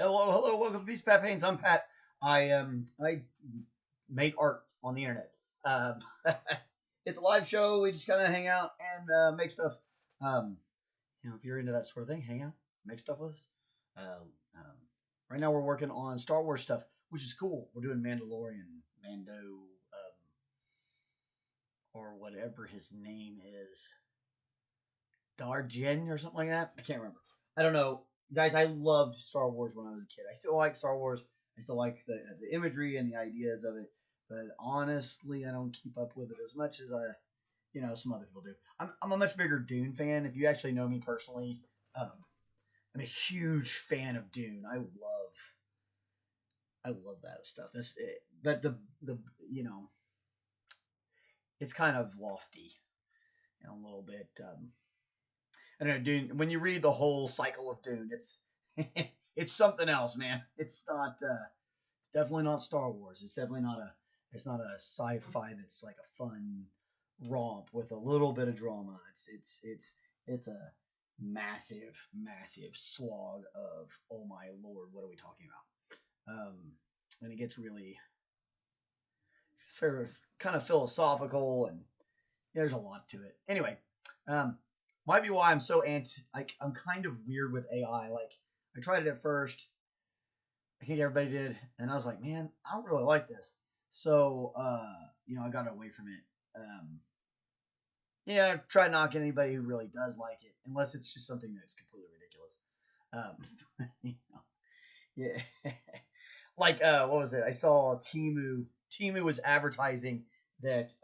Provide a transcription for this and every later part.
Hello, hello, welcome to Beast Pat Paints. I'm Pat. I make art on the internet. Um, it's a live show. We just kind of hang out and make stuff. If you're into that sort of thing, hang out, make stuff with us. Um, um, right now we're working on Star Wars stuff, which is cool. We're doing Mando, or whatever his name is, Darjen or something like that. I can't remember. I don't know. Guys, I loved Star Wars when I was a kid. I still like Star Wars. I still like the imagery and the ideas of it. But honestly, I don't keep up with it as much as some other people do. I'm a much bigger Dune fan. If you actually know me personally, I'm a huge fan of Dune. I love that stuff. That's it. But it's kind of lofty and a little bit. I don't know, Dune. When you read the whole cycle of Dune, it's it's something else, man. It's not. It's definitely not Star Wars. It's definitely not a. It's not a sci-fi that's like a fun romp with a little bit of drama. It's a massive slog of, oh my lord, what are we talking about? And it gets really kind of philosophical, and there's a lot to it. Anyway, might be why I'm so I'm kind of weird with AI. Like, I tried it at first. I think everybody did. And I was like, man, I don't really like this. So, I got away from it. Try knocking anybody who really does like it, unless it's just something that's completely ridiculous. Yeah. Like, what was it? I saw Timu. Timu was advertising that,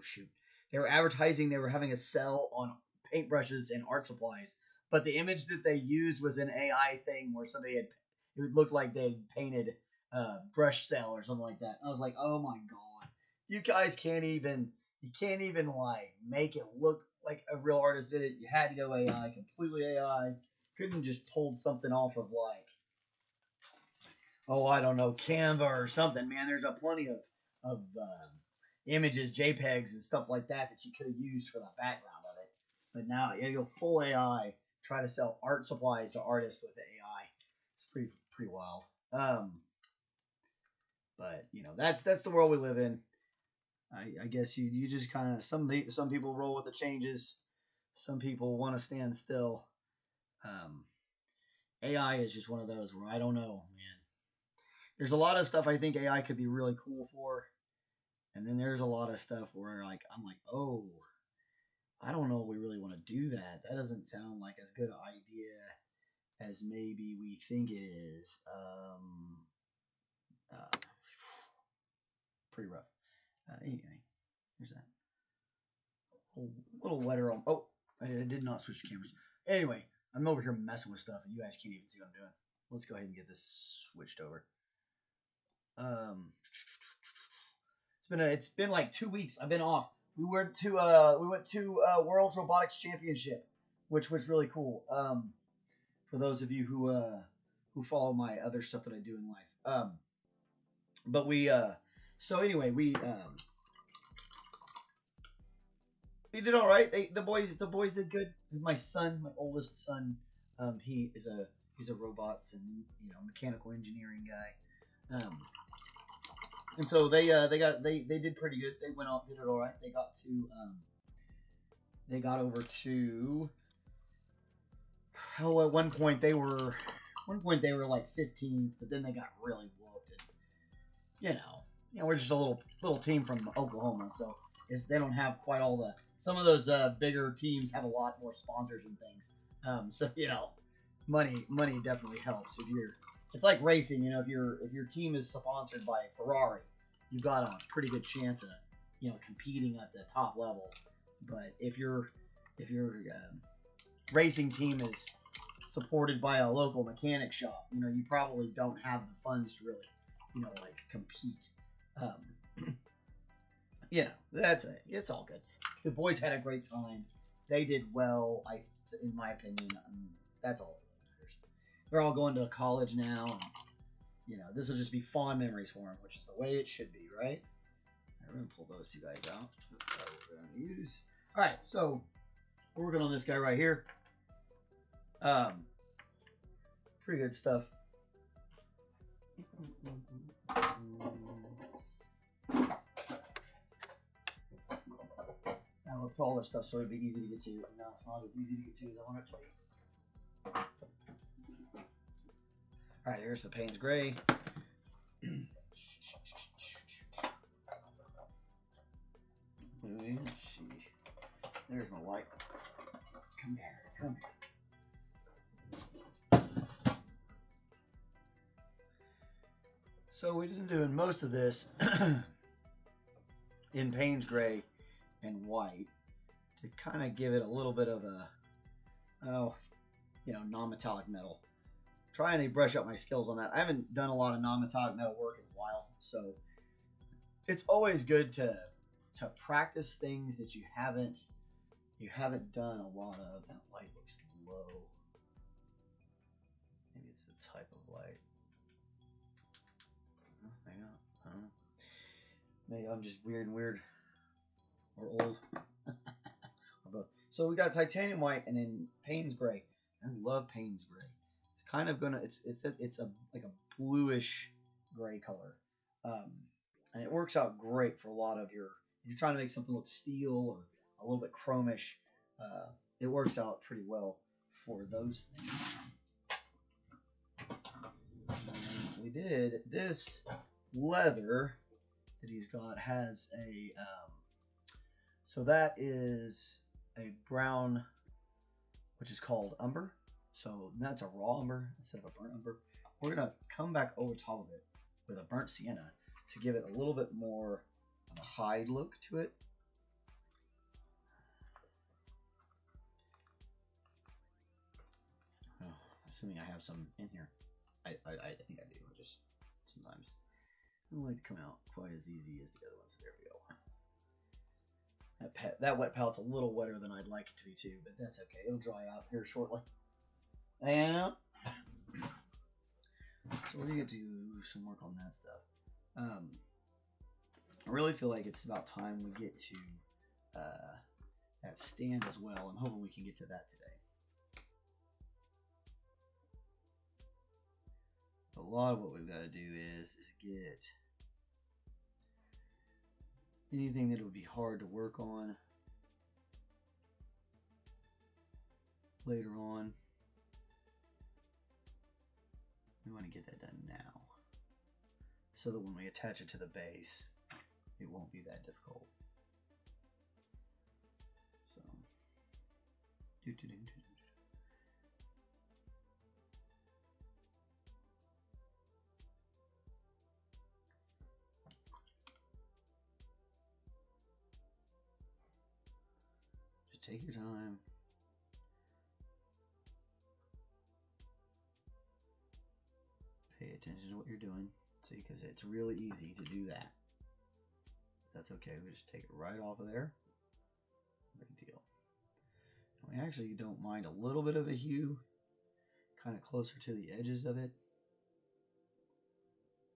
shoot. They were advertising they were having a sale on paintbrushes and art supplies, but the image that they used was an AI thing where it looked like they had painted brush sale or something like that. And I was like, oh my god, you guys can't even like make it look like a real artist did it. You had to go AI, completely AI. Couldn't just pulled something off of I don't know, Canva or something. Man, there's a plenty of images, JPEGs, and stuff like that you could have used for the background of it. But now you gotta go full AI, try to sell art supplies to artists with the AI. It's pretty wild. But that's the world we live in. I guess you just kind of some people roll with the changes. Some people want to stand still. AI is just one of those where I don't know, man. There's a lot of stuff I think AI could be really cool for. And then there's a lot of stuff where I'm like, oh, I don't know if we really want to do that. That doesn't sound like as good an idea as maybe we think it is. Pretty rough. Anyway, here's that. A little letter on. Oh, I did not switch cameras. Anyway, I'm over here messing with stuff, and you guys can't even see what I'm doing. Let's go ahead and get this switched over. It's been like 2 weeks. I've been off. We went to World Robotics Championship, which was really cool. For those of you who follow my other stuff that I do in life. But we did all right. The boys did good. My son, my oldest son, he's a robots and mechanical engineering guy. And so they did pretty good. They went off, did it all right. They got over to. Oh, at one point they were like 15th, but then they got really whooped. And we're just a little team from Oklahoma, so they don't have quite all the. Some of those bigger teams have a lot more sponsors and things. So money definitely helps. It's like racing, if your team is sponsored by Ferrari, you've got a pretty good chance of competing at the top level. But if your racing team is supported by a local mechanic shop, you probably don't have the funds to really compete. That's it. It's all good. The boys had a great time. They did well. In my opinion, that's all. They're all going to college now, and this will just be fond memories for them, which is the way it should be, right? I'm gonna pull those two guys out. That's what we're gonna use. All right, so we're working on this guy right here. Pretty good stuff. Now we'll put all this stuff so it'd be easy to get to. No, it's not as easy to get to as I want it to be. All right, here's the Payne's Gray. There's my white. Come here, come here. So we've been doing most of this in Payne's Gray and white to kind of give it a little bit of a, non-metallic metal. Trying to brush up my skills on that. I haven't done a lot of non-metallic metal work in a while, so it's always good to practice things that you haven't done a lot of. That light looks low. Maybe it's the type of light. Maybe not. I don't know. Maybe I'm just weird or old. Or both. So we got titanium white and then Payne's Gray. I love Payne's Gray. It's kind of gonna it's like a bluish gray color, and it works out great for a lot of your. If you're trying to make something look steel or a little bit chromish, it works out pretty well for those things. We did this leather that he's got has a so that is a brown, which is called umber. So that's a raw umber instead of a burnt umber. We're gonna come back over top of it with a burnt sienna to give it a little bit more of a hide look to it. Oh, assuming I have some in here. I think I do. Just sometimes I don't like to come out quite as easy as the other ones. There we go. That wet pallette's a little wetter than I'd like it to be too, but that's okay. It'll dry out here shortly. And so we're gonna get to do some work on that stuff. I really feel like it's about time we get to that stand as well. I'm hoping we can get to that today. A lot of what we've got to do is get anything that would be hard to work on later on. We want to get that done now, so that when we attach it to the base, it won't be that difficult. So, just take your time. Pay attention to what you're doing. See, because it's really easy to do that. That's okay. We just take it right off of there. Big deal. And we actually don't mind a little bit of a hue, kind of closer to the edges of it,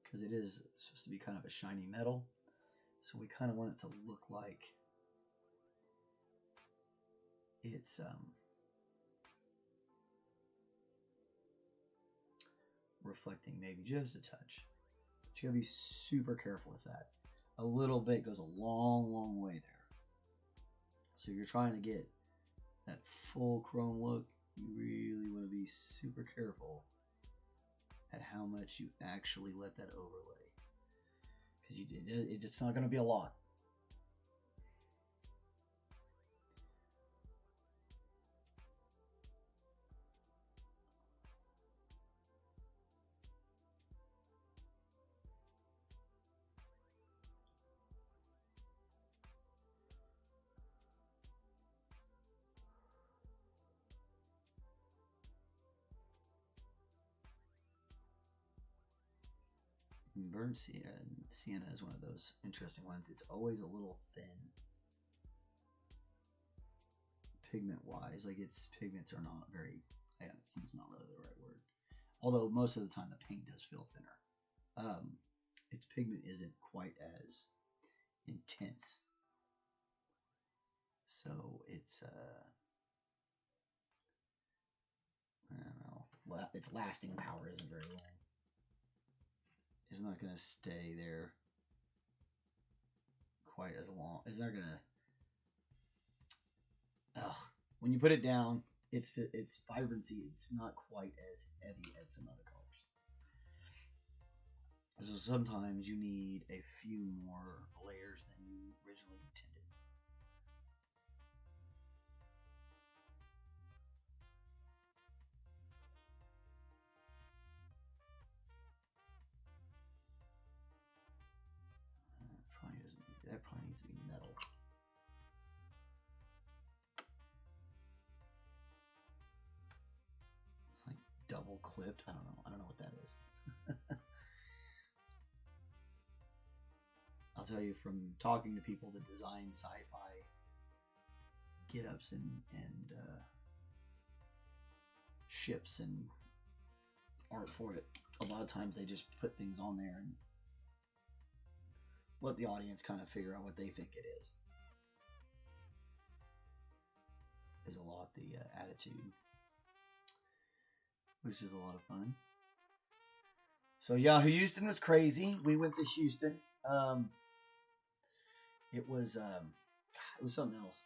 because it is supposed to be kind of a shiny metal. So we kind of want it to look like it's reflecting maybe just a touch. But you gotta be super careful with that. A little bit goes a long way there. So if you're trying to get that full chrome look, you really want to be super careful at how much you actually let that overlay, because it's not going to be a lot. Burnt sienna is one of those interesting ones. It's always a little thin pigment wise. Like its pigments are not very, it's not really the right word. Although most of the time the paint does feel thinner. Its pigment isn't quite as intense. So it's, I don't know. its lasting power isn't very long. It's not going to stay there quite as long. It's not going to... When you put it down, its vibrancy, it's not quite as heavy as some other colors. So sometimes you need a few more layers than you originally intended. That probably needs to be metal. It's like double clipped. I don't know what that is. I'll tell you from talking to people that design sci-fi get-ups and ships and art for it, a lot of times they just put things on there and let the audience kind of figure out what they think it is a lot the attitude, which is a lot of fun. So yeah, Houston was crazy. We went to Houston. It was something else.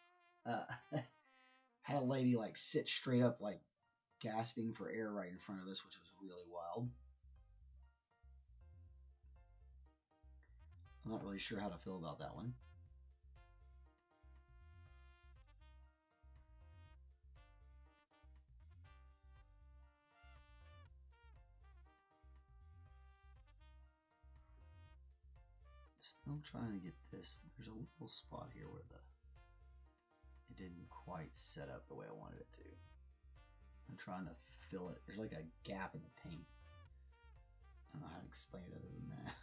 Had a lady like sit straight up, like gasping for air right in front of us, which was really wild. I'm not really sure how to feel about that one. Still trying to get this. There's a little spot here where it didn't quite set up the way I wanted it to. I'm trying to fill it. There's like a gap in the paint. I don't know how to explain it other than that.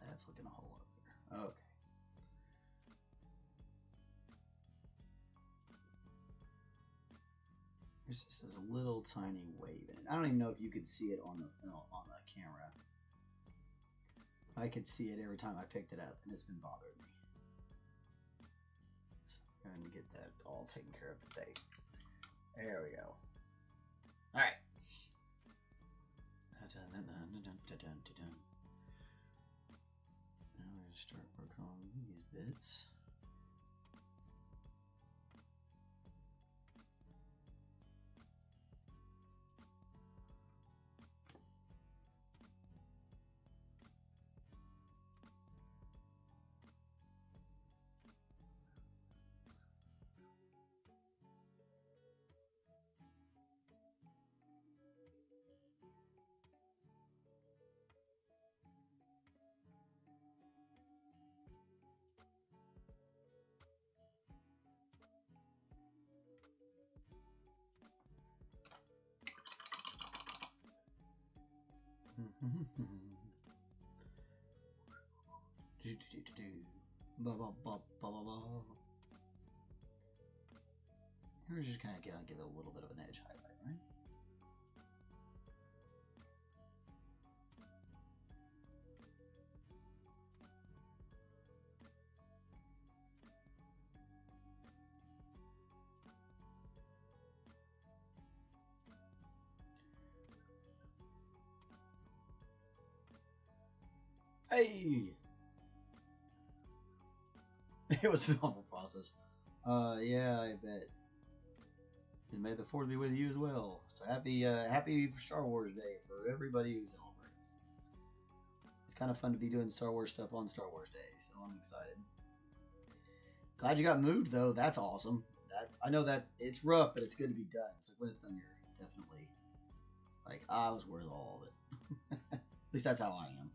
That's looking a whole lot better. Okay. There's just this little tiny wave in it. I don't even know if you could see it on the camera. I could see it every time I picked it up, and it's been bothering me. So I'm going to get that all taken care of today. There we go. All right. Now we're going to start working on these bits. We're just kind of give it a little bit of an edge highlight, right? Hey! It was an awful process. Yeah, I bet. And may the 4th be with you as well. So happy for Star Wars Day for everybody who celebrates. It's kind of fun to be doing Star Wars stuff on Star Wars Day, so I'm excited. Glad you got moved, though. That's awesome. I know that it's rough, but it's good to be done. It's like when it's done, you're definitely like, I was worth all of it. At least that's how I am.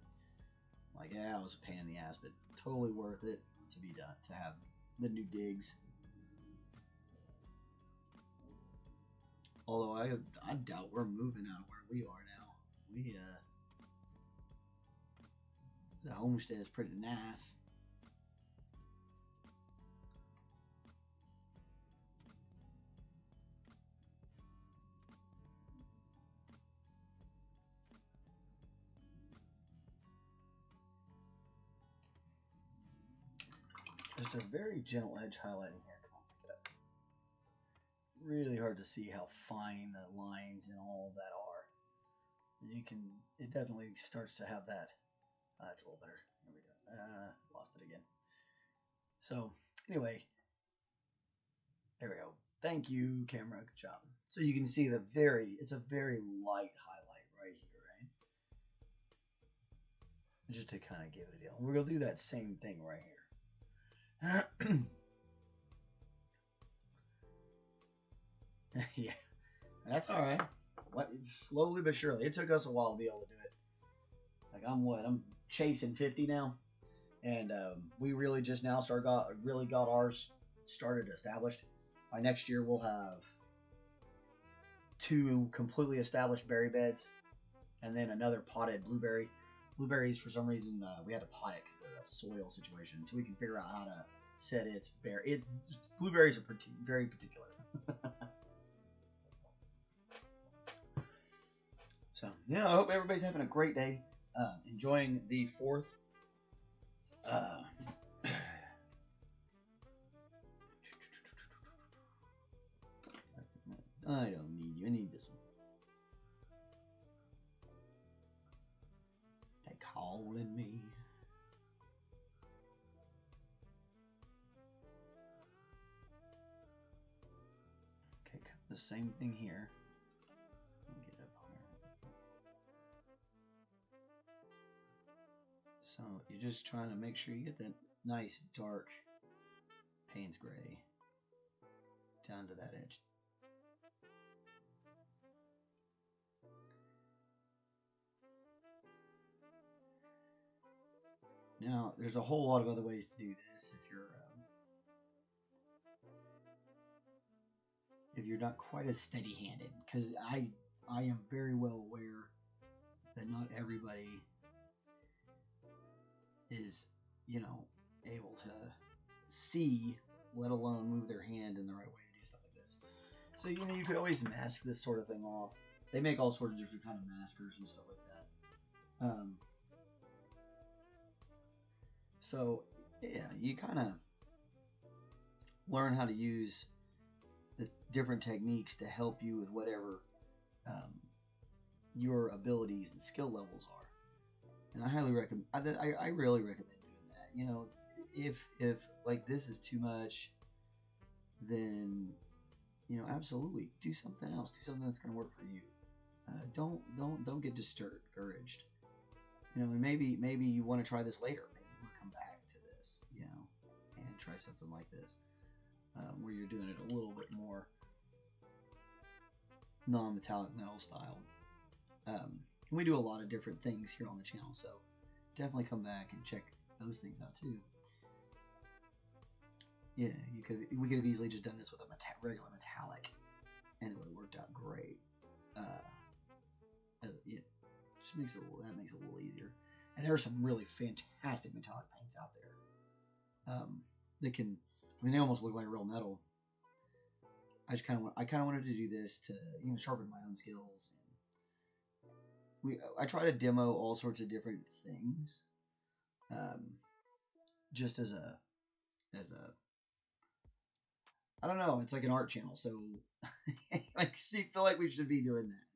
Like, yeah, it was a pain in the ass, but totally worth it to be done, to have the new digs. Although I doubt we're moving out of where we are now. The homestead is pretty nice. Just a very gentle edge highlighting here. Come on, pick it up. Really hard to see how fine the lines and all of that are. It definitely starts to have that. That's a little better. There we go. Lost it again. So anyway, there we go. Thank you, camera. Good job. So you can see it's a very light highlight right here, right? Just to kind of give it a deal. We're gonna do that same thing right here. Yeah, that's all right. Slowly but surely. It took us a while to be able to do it. Like I'm chasing 50 now, and we really just now got ours started established. By next year, we'll have 2 completely established berry beds, and then another potted blueberry. Blueberries, for some reason, we had to pot it because of the soil situation, so we can figure out how to set its berry. Blueberries are very particular. So yeah, I hope everybody's having a great day, enjoying the 4th. I don't need you. I need this one. They calling me. Okay, the same thing here. Get up here. So you're just trying to make sure you get that nice dark Payne's gray down to that edge. Now, there's a whole lot of other ways to do this if you're not quite as steady-handed, because I am very well aware that not everybody is, able to see, let alone move their hand in the right way to do stuff like this. So, you could always mask this sort of thing off. They make all sorts of different kind of maskers and stuff like that. So, yeah, you kind of learn how to use the different techniques to help you with whatever your abilities and skill levels are. And I highly recommend. I really recommend doing that. If like this is too much, then absolutely do something else. Do something that's going to work for you. Don't get discouraged. And maybe you want to try this later. Maybe you want to come back to this, and try something like this, where you're doing it a little bit more non-metallic metal style. We do a lot of different things here on the channel, so definitely come back and check those things out too. Yeah, we could have easily just done this with a regular metallic, and it would have worked out great. It just makes it a little easier. And there are some really fantastic metallic paints out there. They almost look like real metal. I kind of wanted to do this to sharpen my own skills. And I try to demo all sorts of different things, just as a I don't know. It's like an art channel, so I feel like we should be doing that.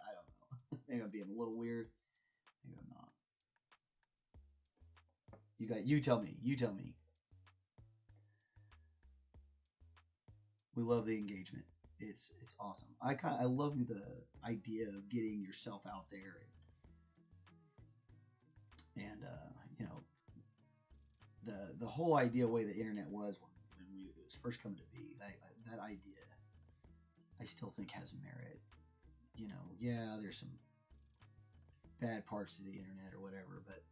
I don't know. Maybe I'm being a little weird. Maybe I'm not. You tell me. You tell me. We love the engagement. It's awesome. I love the idea of getting yourself out there and the whole idea way the internet was when it was first coming to be. That idea, I still think has merit. Yeah, there's some bad parts of the internet or whatever, but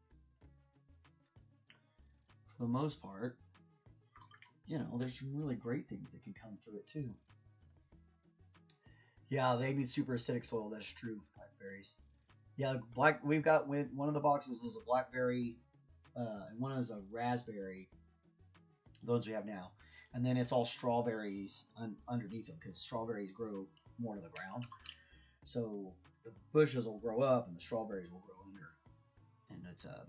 for the most part, there's some really great things that can come through it too. Yeah, they need super acidic soil. That's true. Blackberries. Yeah, we've got one of the boxes is a blackberry, and one is a raspberry. Those we have now, and then it's all strawberries underneath them because strawberries grow more to the ground. So the bushes will grow up and the strawberries will grow under, and it'll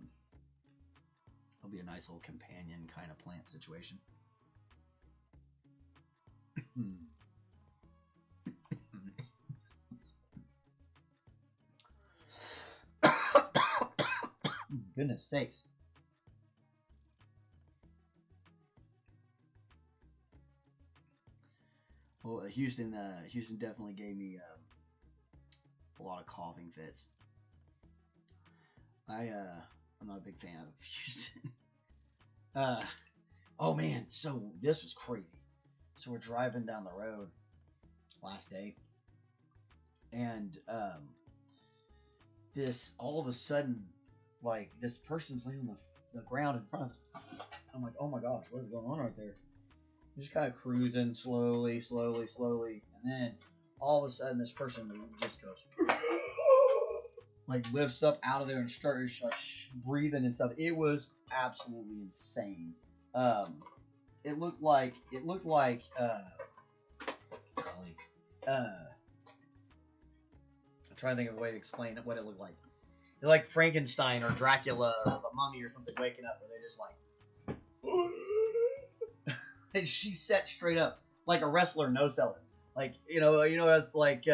be a nice little companion kind of plant situation. Goodness sakes. Well, Houston definitely gave me a lot of coughing fits. I'm not a big fan of Houston. Oh man, so this was crazy. So we're driving down the road last day, and this all of a sudden, like, this person's laying on the ground in front of us. I'm like, oh my gosh, what is going on right there? Just kind of cruising slowly, and then all of a sudden this person just goes like lifts up out of there and starts like breathing and stuff. It was absolutely insane. It looked like I'm trying to think of a way to explain what it looked like. It like Frankenstein or Dracula or the Mummy or something waking up where they just like and she sat straight up like a wrestler no selling. Like, it's like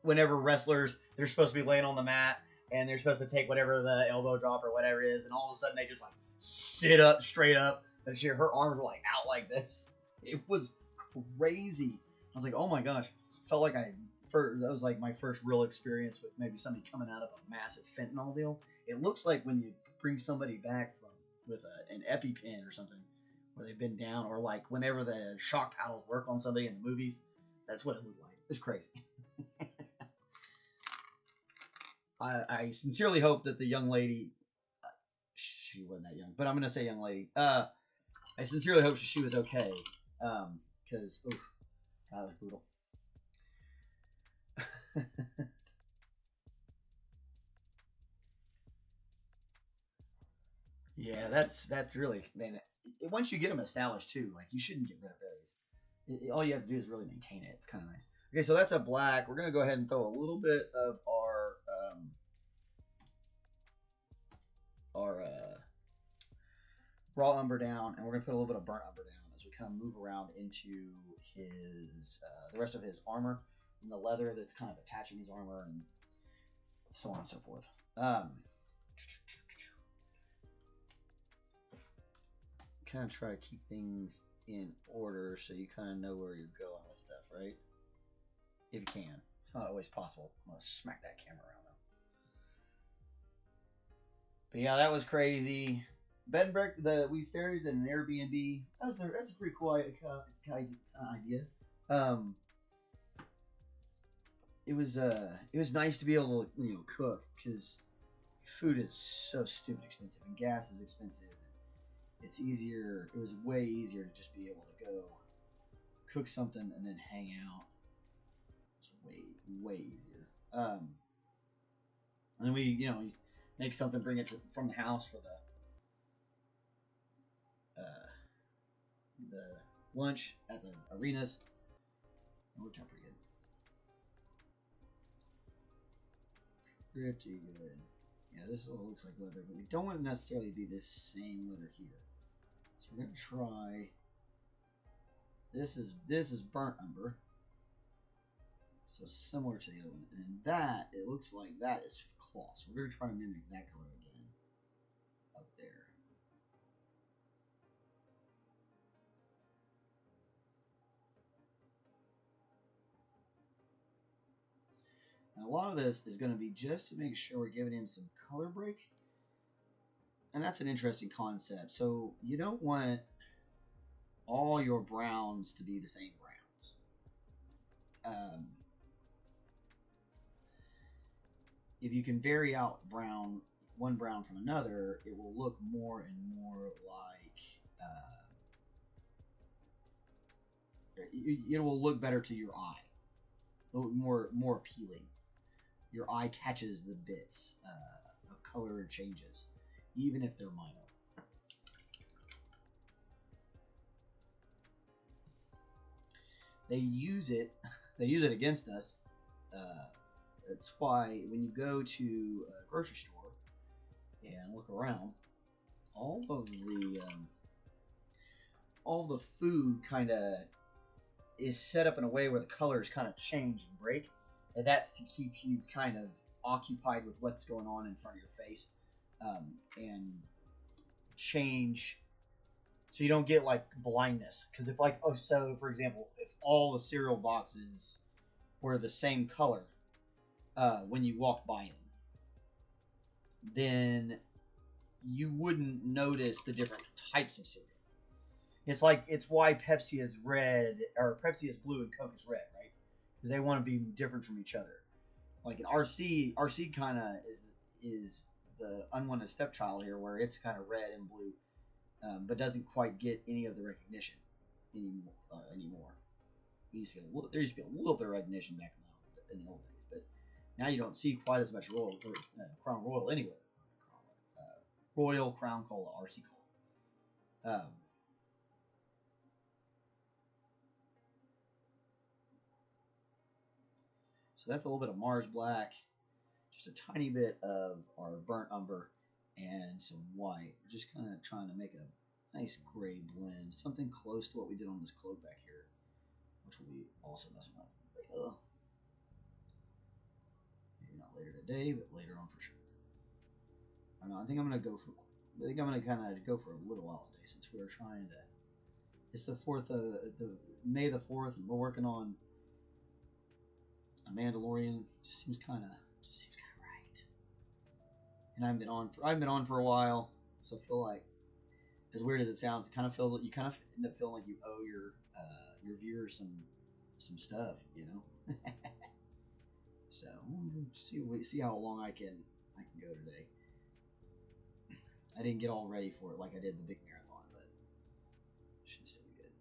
whenever wrestlers, they're supposed to be laying on the mat and they're supposed to take whatever the elbow drop or whatever it is, and all of a sudden they just like sit up straight up, and her arms were like out like this. It was crazy. I was like, oh my gosh. Felt like that was like my first real experience with maybe somebody coming out of a massive fentanyl deal. It looks like when you bring somebody back with an EpiPen or something, where they've been down, or like whenever the shock paddles work on somebody in the movies. That's what it looked like. It's crazy. I sincerely hope that the young lady, she wasn't that young, but I'm going to say young lady. I sincerely hope she was okay. Because, oof, that was brutal. Yeah, that's really, man. Once you get them established too, like, you shouldn't get rid of berries. All you have to do is really maintain it. It's kind of nice. Okay, so that's a black. We're gonna go ahead and throw a little bit of our raw umber down, and we're gonna put a little bit of burnt umber down as we kind of move around into his the rest of his armor and the leather that's kind of attaching his armor and so on and so forth. Kind of try to keep things in order so you kind of know where you're going with stuff, right? If you can. It's not always possible. I'm gonna smack that camera around though. But yeah, that was crazy. Bed and breakfast. We stayed in an Airbnb. That's a pretty cool idea. It was nice to be able to cook, because food is so stupid expensive and gas is expensive. It's easier. It was way easier to just be able to go cook something and then hang out. It's way easier. And then we make something, bring it from the house for the lunch at the arenas. It worked out pretty good. Pretty good. Yeah, this all looks like leather, but we don't want it to necessarily be this same leather here. So we're gonna try. This is burnt umber. So similar to the other one. And that, it looks like that is cloth. So we're going to try to mimic that color again up there. And a lot of this is going to be just to make sure we're giving him some color break. And that's an interesting concept. So you don't want all your browns to be the same browns. If you can vary out one brown from another, it will look more and more like it will look better to your eye, a little more appealing. Your eye catches the bits of color changes, even if they're minor. They use it against us. That's why when you go to a grocery store and look around, all the food kind of is set up in a way where the colors kind of change and break, and that's to keep you kind of occupied with what's going on in front of your face, and change so you don't get like blindness. Because if so for example, if all the cereal boxes were the same color when you walked by them, then you wouldn't notice the different types of cereal. It's why Pepsi is red, or Pepsi is blue and Coke is red, right? Because they want to be different from each other. Like an RC kind of is the unwanted stepchild here, where it's kind of red and blue, but doesn't quite get any of the recognition anymore. There used to be a little bit of recognition back in the old days, but now you don't see quite as much Crown Royal anywhere. Royal, Crown Cola, RC Cola. So that's a little bit of Mars Black, just a tiny bit of our burnt umber, and some white. We're just kind of trying to make a nice gray blend, something close to what we did on this cloak back here, which we'll be also messing with later. Maybe not later today, but later on for sure. I don't know. I think I'm gonna kind of go for a little while today, since we're trying to. It's the May the 4th, and we're working on a Mandalorian. Just seems kind of right. And I've been on for a while, so I feel like, as weird as it sounds, it kind of feels like you kind of end up feeling like you owe your viewers some stuff, you know. So we'll see how long I can go today. I didn't get all ready for it like I did the big marathon, but it should still be good.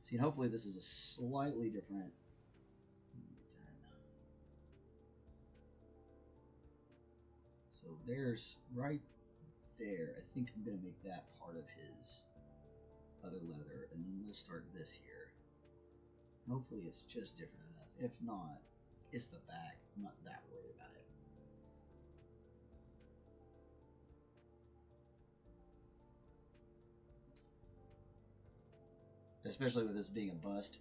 See, and hopefully this is a slightly different. So there's right there. I think I'm going to make that part of his other leather, and then we'll start this here. Hopefully it's just different enough. If not, it's the back. I'm not that worried about it. Especially with this being a bust,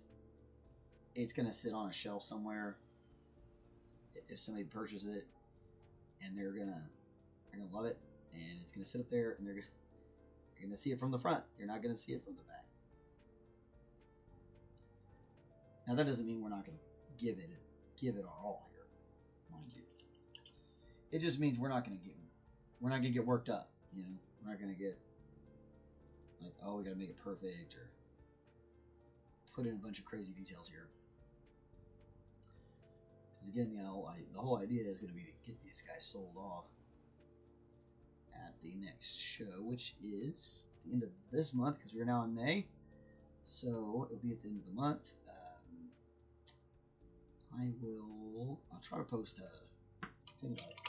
it's going to sit on a shelf somewhere if somebody purchases it, and they're gonna love it, and it's gonna sit up there, and you're gonna see it from the front. You're not gonna see it from the back. Now that doesn't mean we're not gonna give it our all here, mind you. It just means we're not gonna get worked up. You know, we're not gonna get like, oh, we gotta make it perfect, or put in a bunch of crazy details here. Because again, the whole idea is going to be to get these guys sold off at the next show, which is the end of this month, because we're now in May. So it'll be at the end of the month. I'll try to post a thing about it.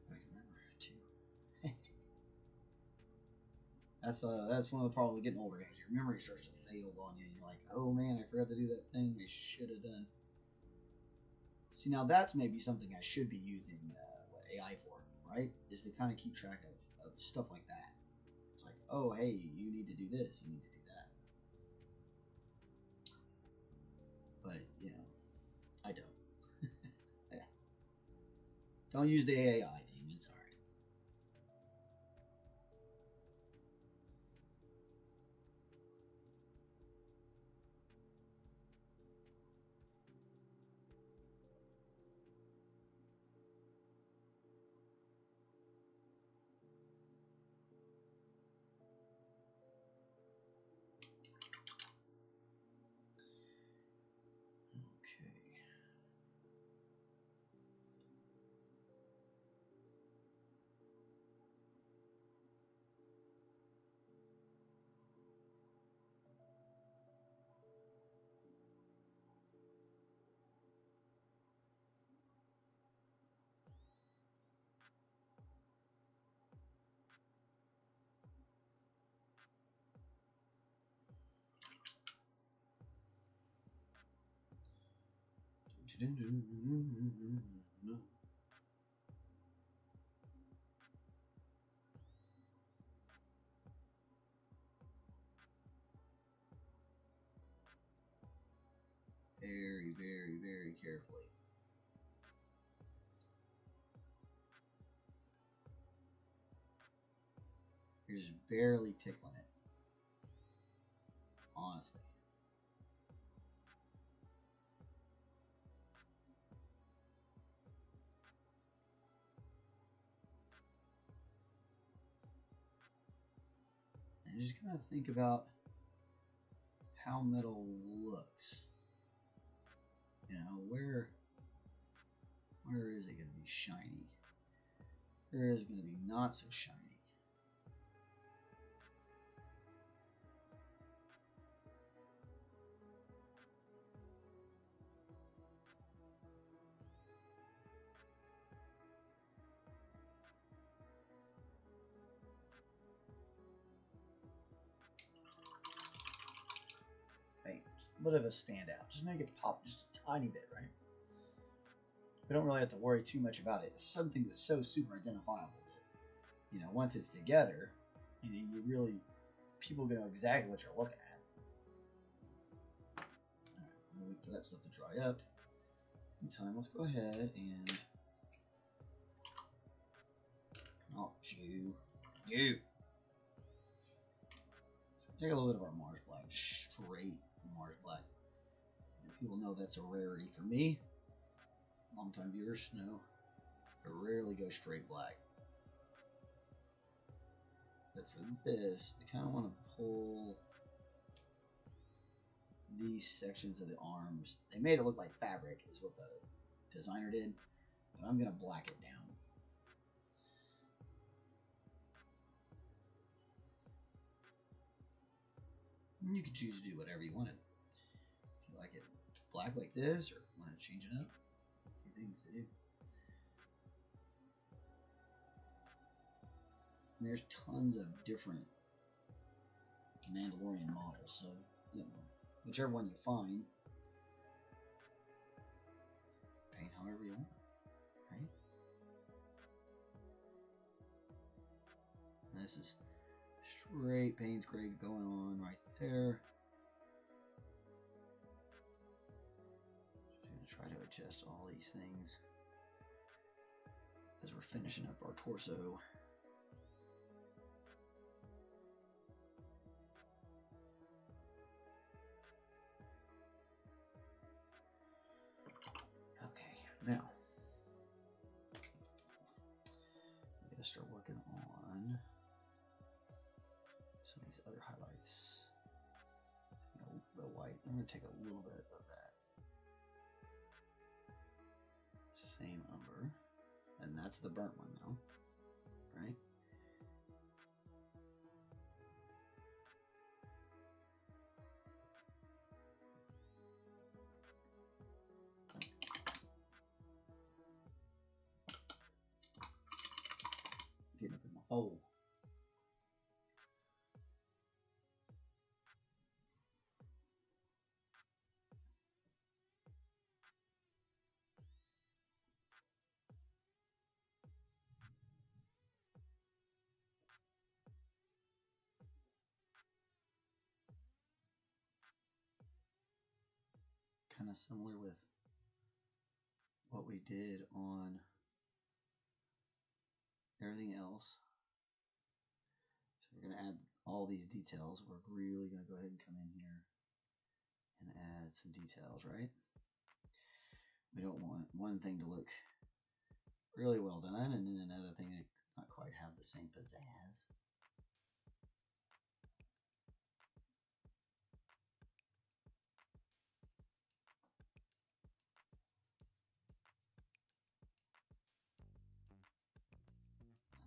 If I can remember too. That's one of the problems with getting older, guys. Your memory starts to fail on you, and you're like, oh man, I forgot to do that thing I should have done. See, now that's maybe something I should be using AI for, right? Is to kind of keep track of stuff like that. It's like, oh hey, you need to do this, you need to do that. But you know, I don't. Yeah. Don't use the AI thing. It's alright. Very, very, very carefully. You're just barely tickling it. Honestly. And just kind of think about how metal looks. You know, where is it going to be shiny? Where is it going to be not so shiny? Hey, just a bit of a standout. Just make it pop just a tiny bit, right? We don't really have to worry too much about it. It's something that's so super identifiable that, you know, once it's together, you know, you really, people know exactly what you're looking at. Alright, we'll wait for that stuff to dry up. Meantime, let's go ahead and, oh, you. So take a little bit of our Mars Black, straight Mars Black. And people know that's a rarity for me. Long-time viewers know I rarely go straight black. But for this, I kind of want to pull these sections of the arms. They made it look like fabric, is what the designer did. But I'm going to black it down. And you can choose to do whatever you wanted. If you like it black like this, or want to change it up, see things to do. And there's tons of different Mandalorian models, so you know, whichever one you find, paint however you want, right? And this is straight Payne's gray going on right there. Just gonna try to adjust all these things as we're finishing up our torso. Now, I'm going to start working on some of these other highlights. A little bit of white. I'm going to take a little bit of that. Same umber. And that's the burnt one now, right? Getting up in my hole. kind of similar with what we did on everything else. So we're going to add all these details. We're really going to go ahead and come in here and add some details, right? We don't want one thing to look really well done and then another thing to not quite have the same pizzazz.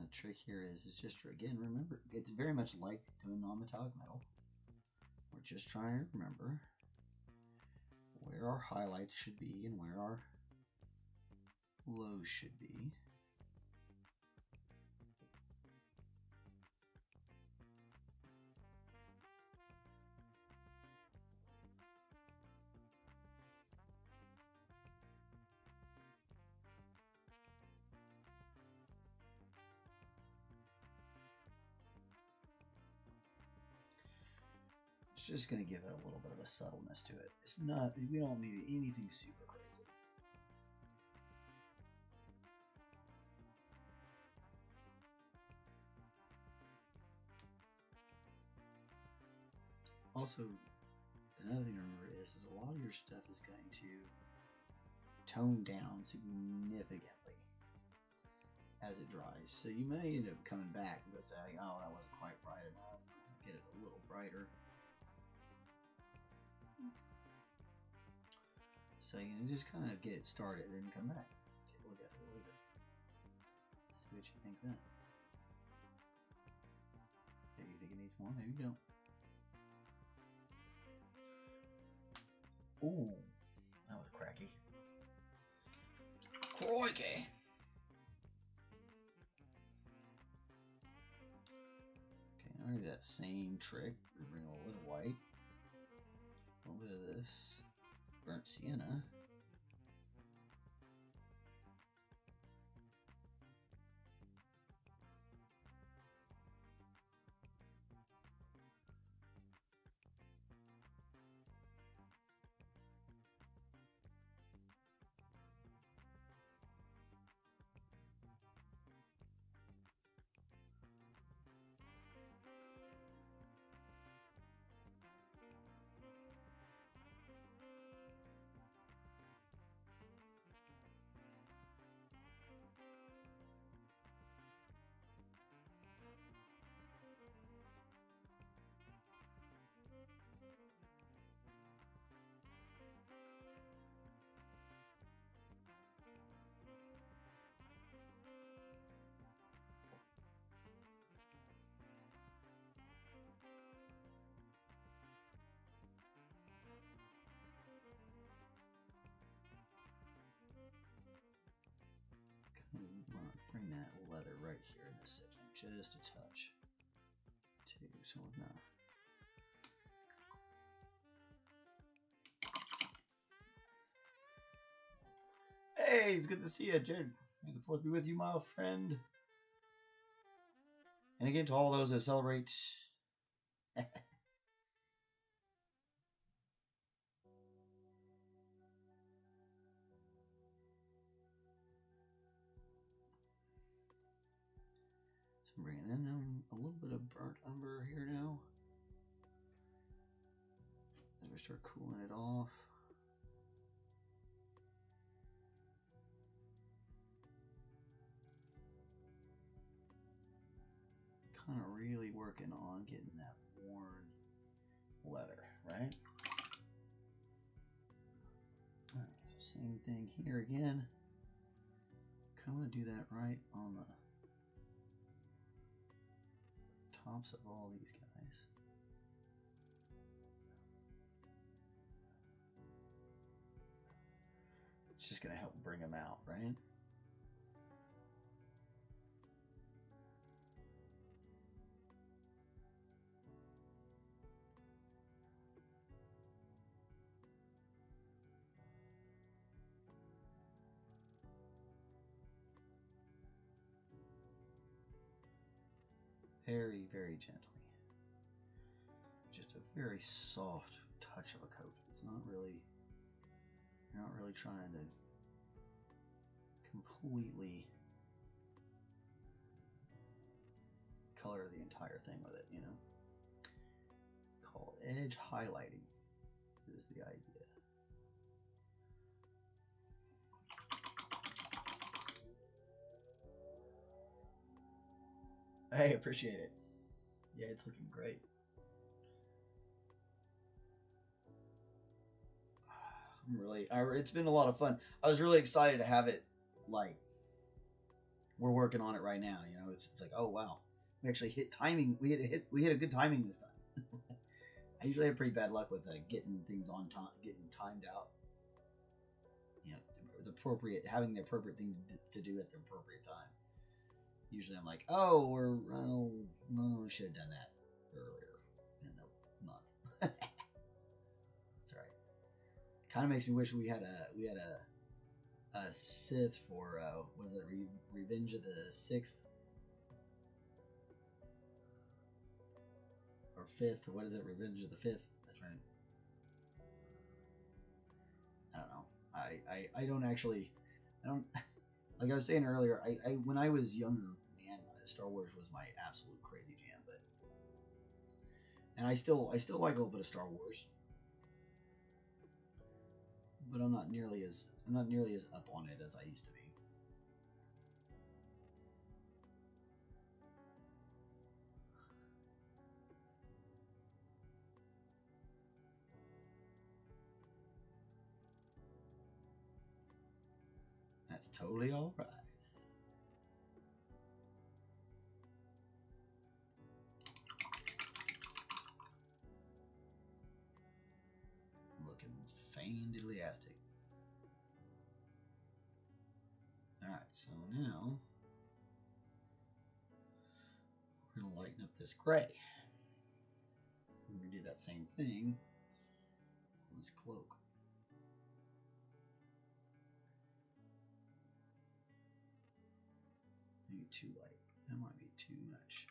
The trick here is just, again, remember, it's very much like doing non-metallic metal. We're just trying to remember where our highlights should be and where our lows should be. It's just going to give it a little bit of a subtleness to it. It's not, we don't need anything super crazy. Also, another thing to remember is a lot of your stuff is going to tone down significantly as it dries. So you may end up coming back and saying, oh, that wasn't quite bright enough. Get it a little brighter. So you can just kind of get it started and come back. Take a look at it later. See what you think then. Maybe you think it needs more, maybe you don't. Ooh, that was cracky. Crikey! Okay, now we're gonna do that same trick. We bring a little white, a little bit of this burnt sienna. Bring that leather right here in this section, just a touch, too, so we're not. Hey, it's good to see you, Jared. May the 4th be with you, my friend. And again, to all those that celebrate. So I'm bringing in a little bit of burnt umber here now. As we start cooling it off. Kind of really working on getting that worn leather, right? All right, so same thing here again. Kind of want to do that right on the tops of all these guys. It's just going to help bring them out, right? Very, very gently. Just a very soft touch of a coat. It's not really You're not really trying to completely color the entire thing with it, you know. Called edge highlighting is the idea. Hey, appreciate it. Yeah, it's looking great. It's been a lot of fun. I was really excited to have it. Like, we're working on it right now. You know, it's like, oh wow, we actually hit timing. We hit a good timing this time. I usually have pretty bad luck with getting things on time, getting timed out. You know, having the appropriate thing to do at the appropriate time. Usually, I'm like, oh, we should have done that earlier in the month. That's right. Kind of makes me wish we had a Sith for was it Revenge of the Sixth or Fifth? What is it? Revenge of the Fifth. That's right. I don't know. I don't actually. I don't. Like I was saying earlier. I when I was younger, man, Star Wars was my absolute crazy jam. And I still like a little bit of Star Wars. But I'm not nearly as up on it as I used to be. That's totally all right. Looking fantastic. Alright, so now we're going to lighten up this gray. We're going to do that same thing on this cloak. Maybe too light. That might be too much.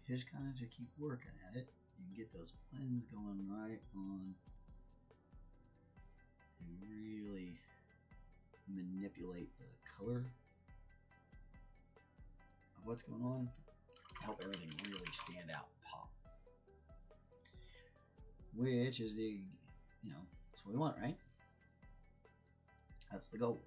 Just kind of to keep working at it. You can get those blends going right on and really manipulate the color of what's going on. Help everything really stand out and pop. Which is the, that's what we want, right? That's the goal.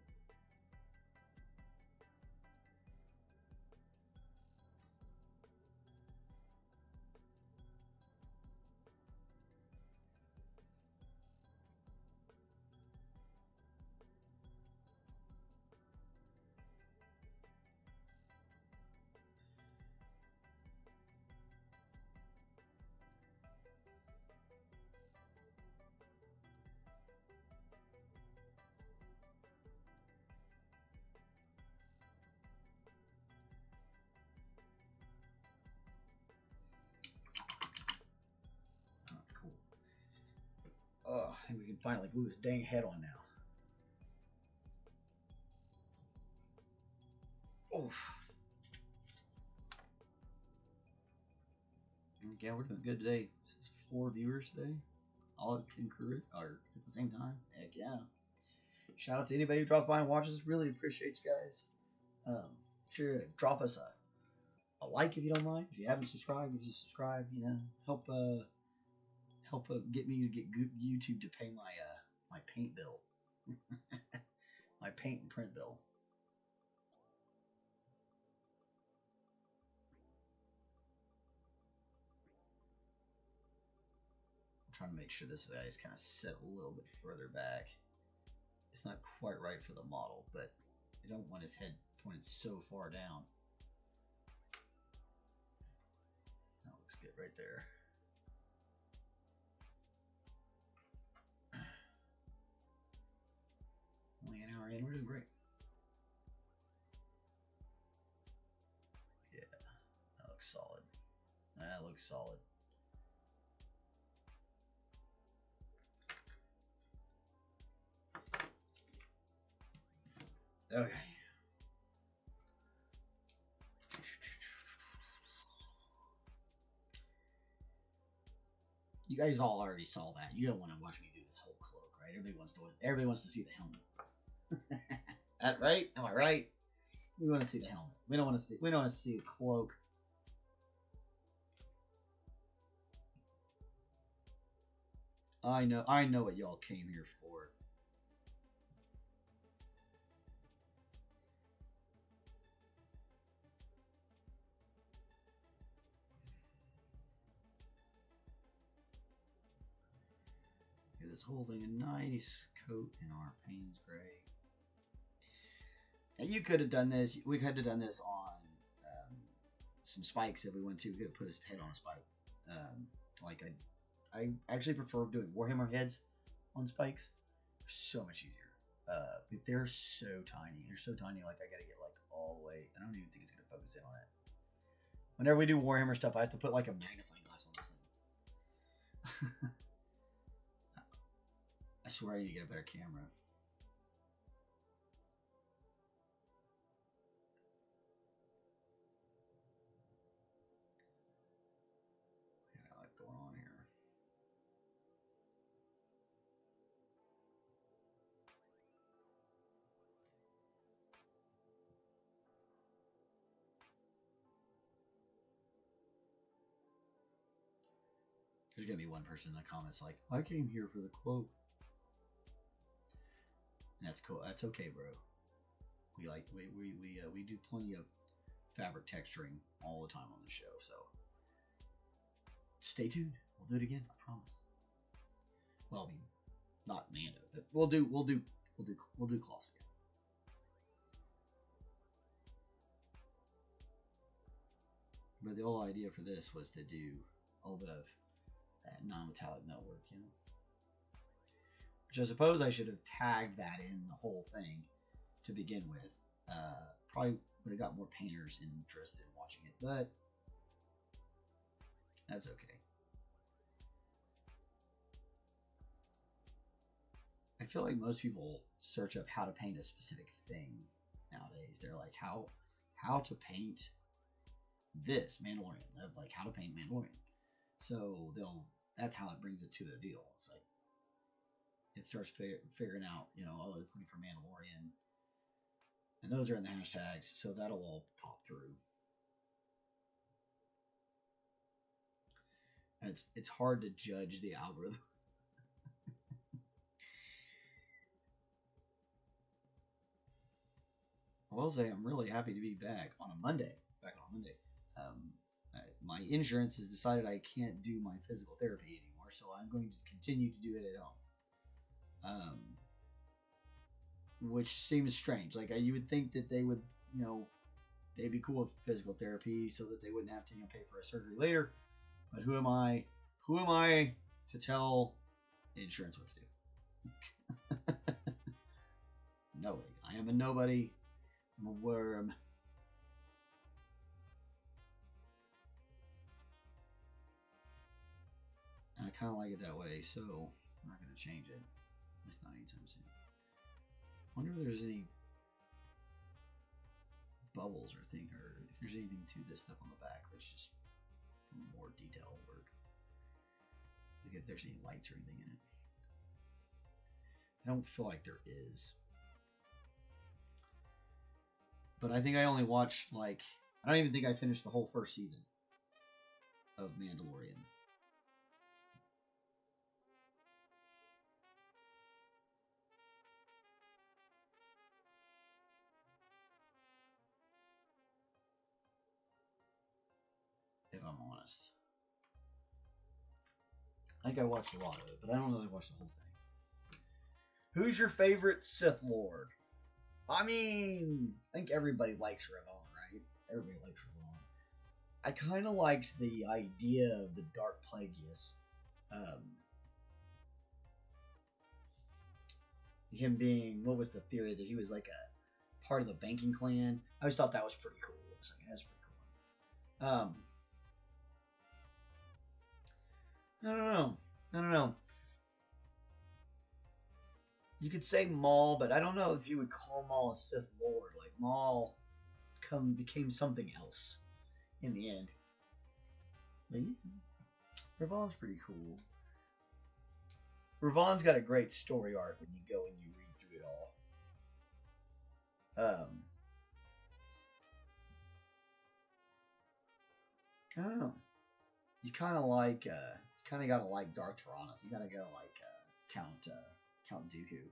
I think we can finally glue this dang head on now. Oof. Yeah, we're doing good today. This is 4 viewers today. All concurrent or at the same time. Heck yeah. Shout out to anybody who drops by and watches. Really appreciate you guys. Sure to drop us a like if you don't mind. If you haven't subscribed, you just subscribe. You know, help get me to get YouTube to pay my my paint bill, my paint and print bill. I'm trying to make sure this guy is kind of set a little bit further back. It's not quite right for the model, but I don't want his head pointed so far down. That looks good right there. Only an hour in, we're doing great. Yeah, that looks solid. That looks solid. Okay. You guys all already saw that. You don't want to watch me do this whole cloak, right? Everybody wants to see the helmet. That right? Am I right? We want to see the helmet. We don't want to see the cloak. I know what y'all came here for. Give this whole thing a nice coat in our Payne's gray. And you could have done this. We could have done this on some spikes if we wanted to. We could have put his head on a spike. I actually prefer doing Warhammer heads on spikes. They're so much easier. But they're so tiny. They're so tiny. Like I gotta get like all the way. I don't even think it's gonna focus in on it. Whenever we do Warhammer stuff, I have to put like a magnifying glass on this thing. I swear I need to get a better camera. I got a lot going on here. There's gonna be one person in the comments like, I came here for the cloak. That's cool. That's okay, bro. We do plenty of fabric texturing all the time on the show, so stay tuned. We'll do it again, I promise. Well, I mean, not Mando, but we'll do cloth again. But the whole idea for this was to do a little bit of that non-metallic metalwork, you know. Which I suppose I should have tagged that in the whole thing to begin with. Probably would have got more painters interested in watching it, but that's okay. I feel like most people search up how to paint a specific thing nowadays. They're like, how to paint this Mandalorian, like how to paint Mandalorian. So that's how it brings it to the deal. It's like it starts figuring out, you know, oh, it's looking for Mandalorian, and those are in the hashtags, so that'll all pop through. And it's hard to judge the algorithm. I will say I'm really happy to be back on a Monday. My insurance has decided I can't do my physical therapy anymore, so I'm going to continue to do it at home. Which seems strange. Like you would think that they would, you know, they'd be cool with physical therapy so that they wouldn't have to, you know, pay for a surgery later. But who am I? Who am I to tell insurance what to do? Nobody. I am a nobody. I'm a worm. And I kind of like it that way. So I'm not going to change it. At least not anytime soon. I wonder if there's any bubbles or thing, or if there's anything to this stuff on the back, or it's just more detail work. Like if there's any lights or anything in it. I don't feel like there is. But I think I only watched, like, I don't even think I finished the whole first season of Mandalorian. If I'm honest. I think I watched a lot of it, but I don't really watch the whole thing. Who's your favorite Sith Lord? I mean, I think everybody likes Ravon, right? Everybody likes Ravon. I kind of liked the idea of the Dark Plagueis. Him being, what was the theory that he was like a part of the banking clan? I always thought that was pretty cool. I was like, that's pretty cool. I don't know. You could say Maul, but I don't know if you would call Maul a Sith Lord. Like Maul became something else in the end. But yeah, Ravon's pretty cool. Ravon's got a great story arc when you go and you read through it all. I don't know. You kind of gotta like Darth Tyrannus. You gotta like Count Dooku.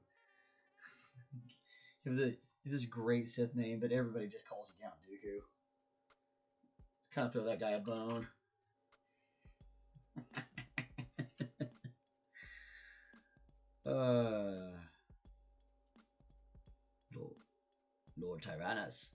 You have this great Sith name, but everybody just calls him Count Dooku. Kind of throw that guy a bone. Lord Tyrannus.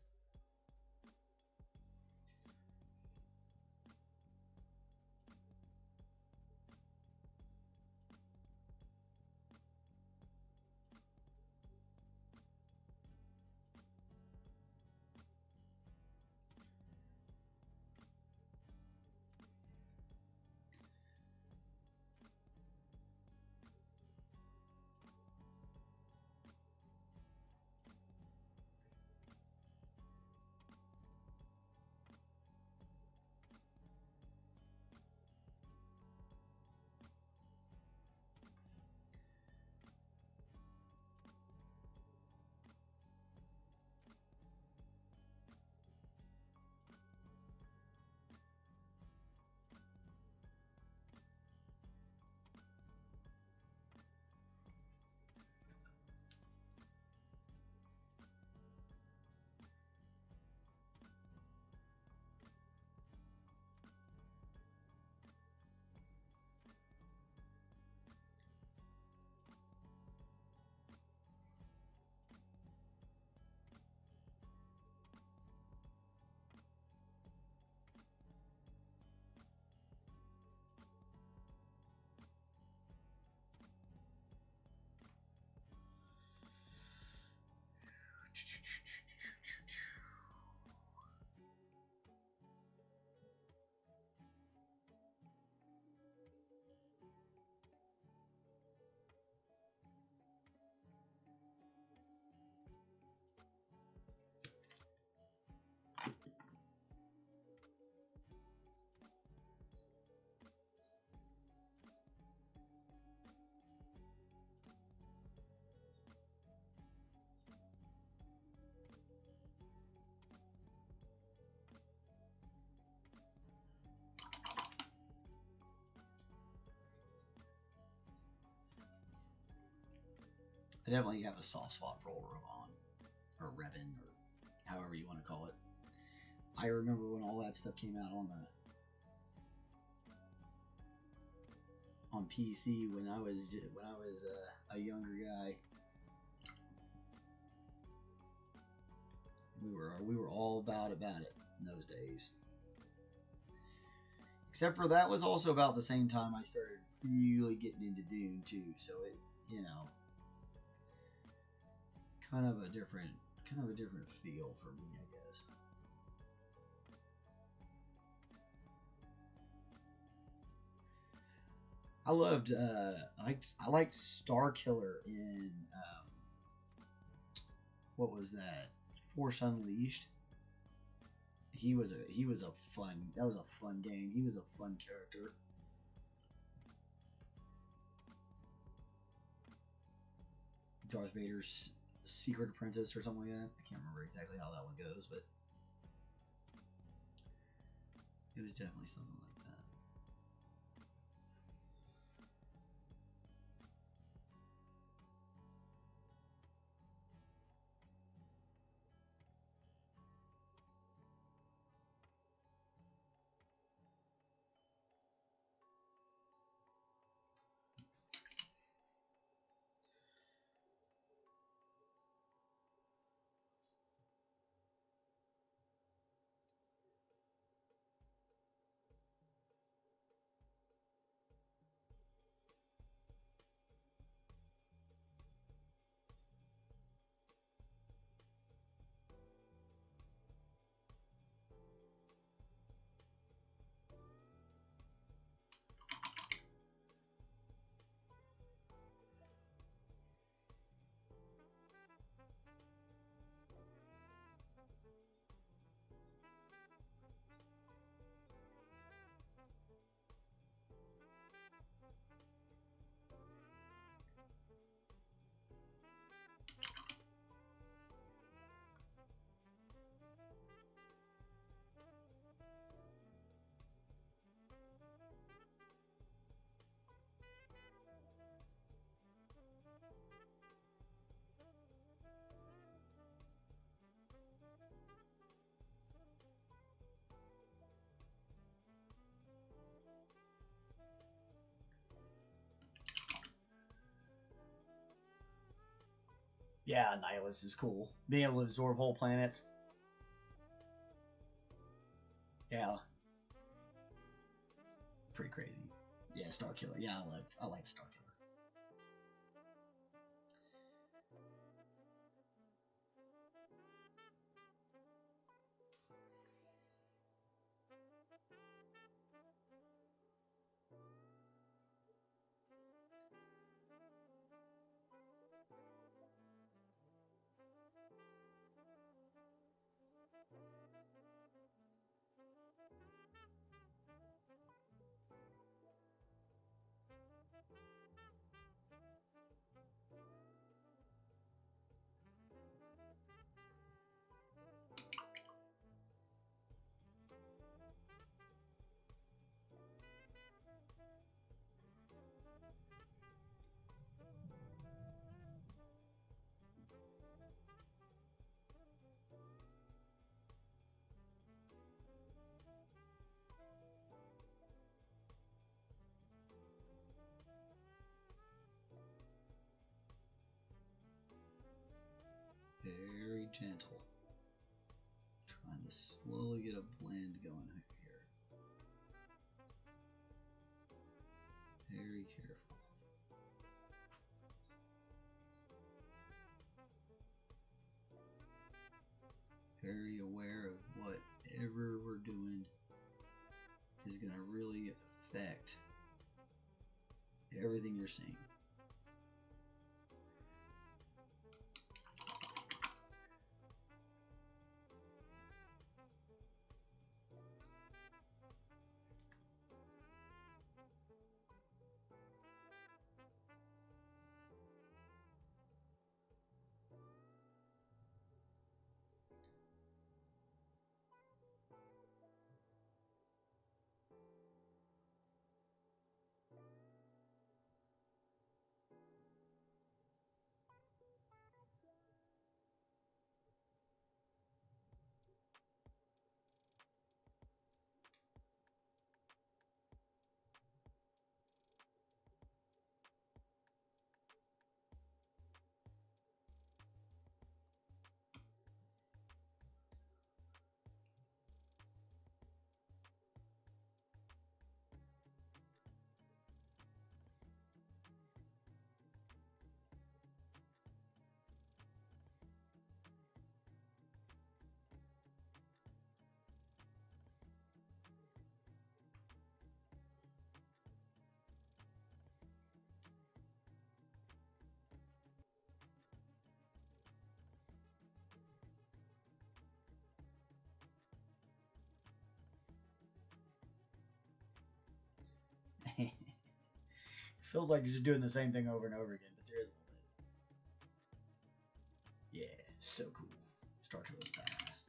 I definitely have a soft spot for old Ravon, or Revan, or however you want to call it. I remember when all that stuff came out on PC when I was a younger guy. We were all about it in those days. Except for that was also about the same time I started really getting into Dune too. So it, kind of a different feel for me, I guess. I loved I liked Star Killer in what was that? Force Unleashed. He was a fun that was a fun game. He was a fun character. Darth Vader's secret apprentice or something like that. I can't remember exactly how that one goes, but it was definitely something like that. Yeah, Nihilus is cool. Being able to absorb whole planets. Yeah, pretty crazy. Yeah, Star Killer. Yeah, I like Star Killer. Very gentle. Trying to slowly get a blend going here. Very careful. Very aware of whatever we're doing is going to really affect everything you're seeing. feels like you're just doing the same thing over and over again, but there is a little bit. Yeah, so cool. Start to look fast.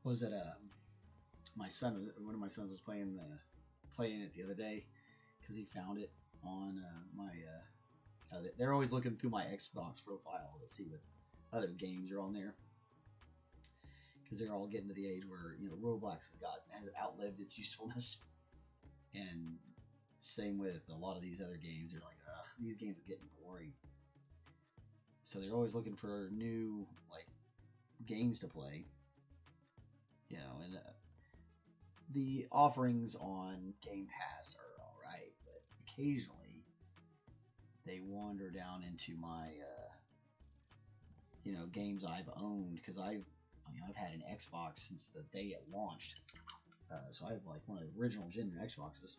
Was it my son? One of my sons was playing it the other day because he found it on my. They're always looking through my Xbox profile to see what other games are on there, because they're all getting to the age where Roblox has outlived its usefulness, and same with a lot of these other games. They're like, ugh, these games are getting boring. So they're always looking for new games to play. And the offerings on Game Pass are all right, but occasionally they wander down into my games I've owned, because I've had an Xbox since the day it launched. So I have one of the original gen Xboxes.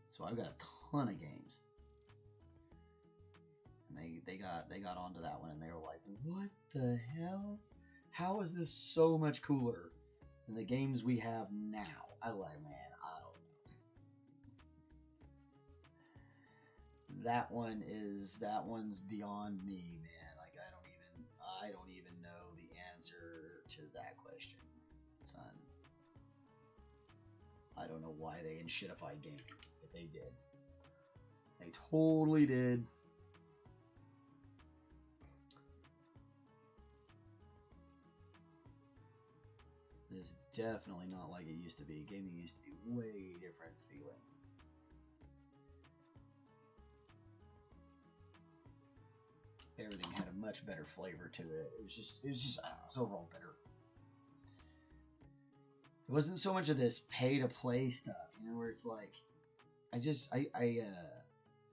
So I've got a ton of games. And they got onto that one, and they were like, what the hell? How is this so much cooler than the games we have now? I was like, man, I don't know. That one's beyond me, man. Like, I don't even know the answer to that question, son. I don't know why they shitified game, but they did. They totally did. This is definitely not like it used to be. Gaming used to be way different feeling. Everything had a much better flavor to it. It was just I don't know, it was overall better. It wasn't so much of this pay to play stuff, where it's like, a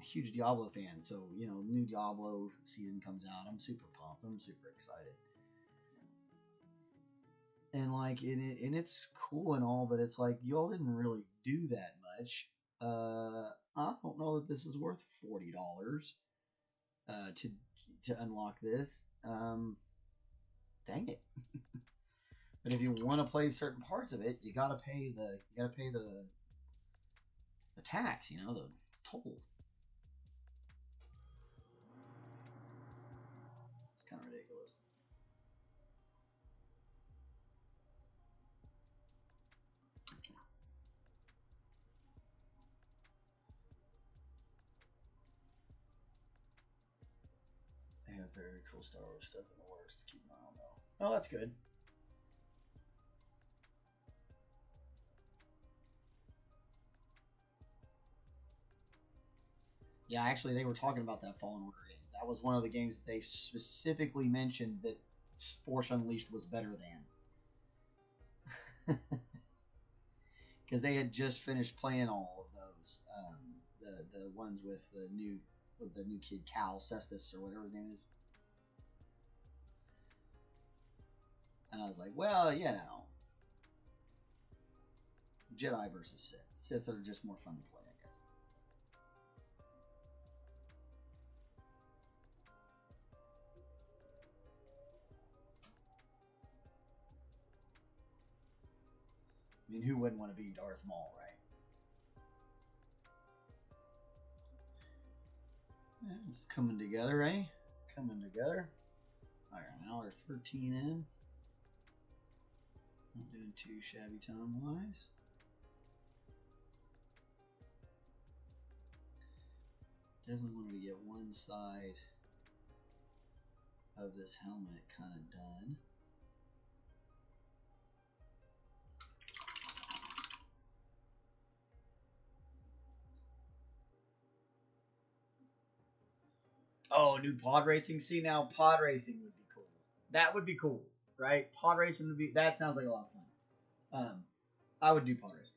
huge Diablo fan, so new Diablo season comes out. I'm super pumped. I'm super excited. And and it's cool and all, but it's like, y'all didn't really do that much. I don't know that this is worth $40 to unlock this. Dang it! But if you want to play certain parts of it, you gotta pay the tax. The toll. It's kind of ridiculous. They have very cool Star Wars stuff in the works to keep an eye on, though. Oh, that's good. Yeah, actually, they were talking about that Fallen Order game. That was one of the games that they specifically mentioned that Force Unleashed was better than. Because they had just finished playing all of those. The ones with the new kid, Cal Cestus, or whatever his name is. And I was like, well, Jedi versus Sith. Sith are just more fun to play, I guess. I mean, who wouldn't want to be Darth Maul, right? Yeah, it's coming together, eh? Coming together. Alright, an hour 13 in. Not doing too shabby time-wise. Definitely wanted to get one side of this helmet kind of done. Oh, new pod racing. See, now pod racing would be cool. That would be cool, right? Pod racing would be. That sounds like a lot of fun. I would do pod racing,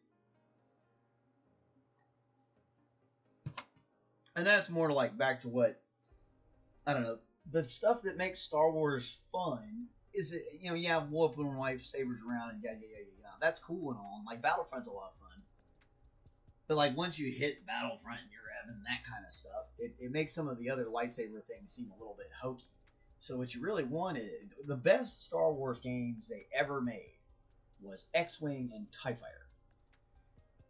and that's more like back to what I don't know. The stuff that makes Star Wars fun is it. Whooping lightsabers around and yeah. That's cool and all. And like Battlefront's a lot of fun, but like once you hit Battlefront, you're and that kind of stuff, it makes some of the other lightsaber things seem a little bit hokey. So what you really want is the best Star Wars games they ever made was X-Wing and TIE Fighter.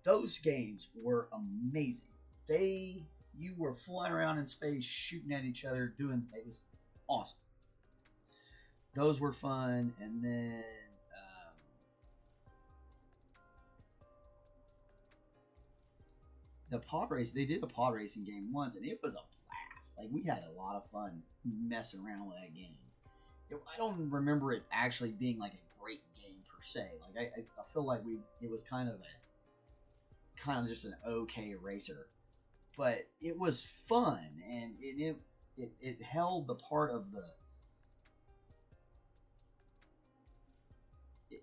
those games were amazing. You were flying around in space, shooting at each other, it was awesome. Those were fun, and then the pod race. They did a pod racing game once, and it was a blast. Like, we had a lot of fun messing around with that game. I don't remember it actually being like a great game per se. Like, I feel like it was kind of just an okay racer, but it was fun, and it held the part of the.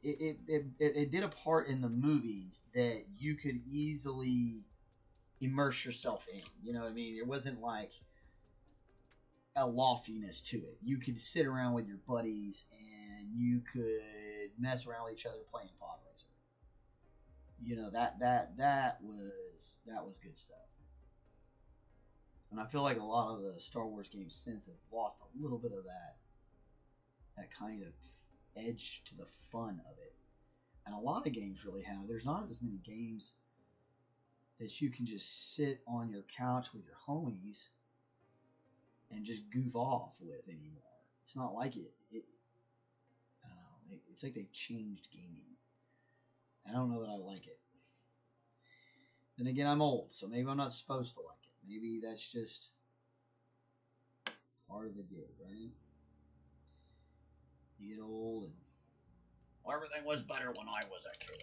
It did a part in the movies that you could easily immerse yourself in. You know what I mean? It wasn't like a loftiness to it. You could sit around with your buddies and you could mess around with each other playing Pod Racer. You know, that was good stuff. And I feel like a lot of the Star Wars games since have lost a little bit of that kind of edge to the fun of it. And a lot of games really have. There's not as many games that you can just sit on your couch with your homies and just goof off with anymore. It's not like it. I don't know. It's like they've changed gaming. I don't know that I like it. Then again, I'm old, so maybe I'm not supposed to like it. Maybe that's just part of the gig, right? You get old and everything was better when I was a kid.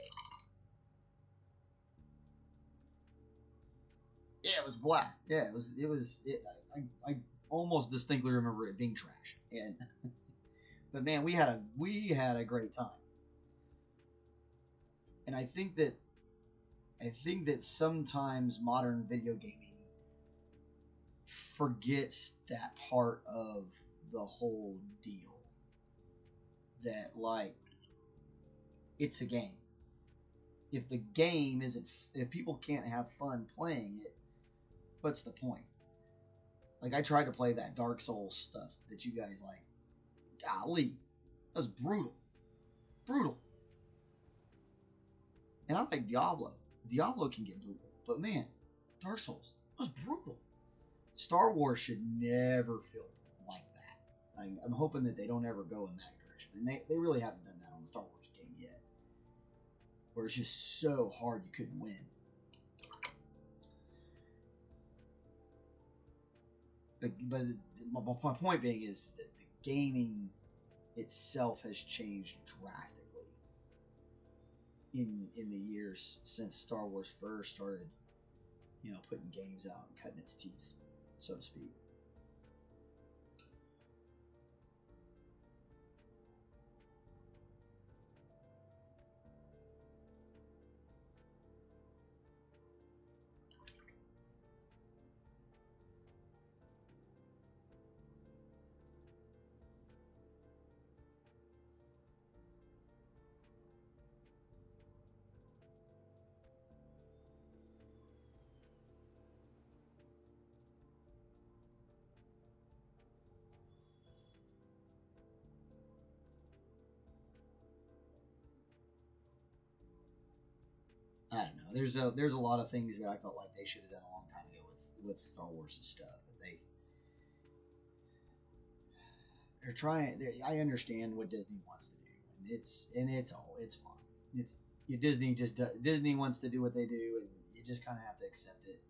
Yeah, it was a blast. Yeah, it was. I almost distinctly remember it being trash. And but man, we had a great time. And I think that sometimes modern video gaming forgets that part of the whole deal. That, like, it's a game. If the game isn't, if people can't have fun playing it, what's the point? Like, I tried to play that Dark Souls stuff that you guys like. Golly, that was brutal. Brutal. And I like Diablo. Diablo can get brutal. But man, Dark Souls, that was brutal. Star Wars should never feel like that. I'm hoping that they don't ever go in that direction. And they really haven't done that on the Star Wars game yet. Where it's just so hard you couldn't win. But my point being is that the gaming itself has changed drastically in the years since Star Wars first started, putting games out and cutting its teeth, so to speak. I don't know. There's a lot of things that I felt like they should have done a long time ago with Star Wars and stuff. They're trying. I understand what Disney wants to do, and it's fine. Disney wants to do what they do, and you just kind of have to accept it.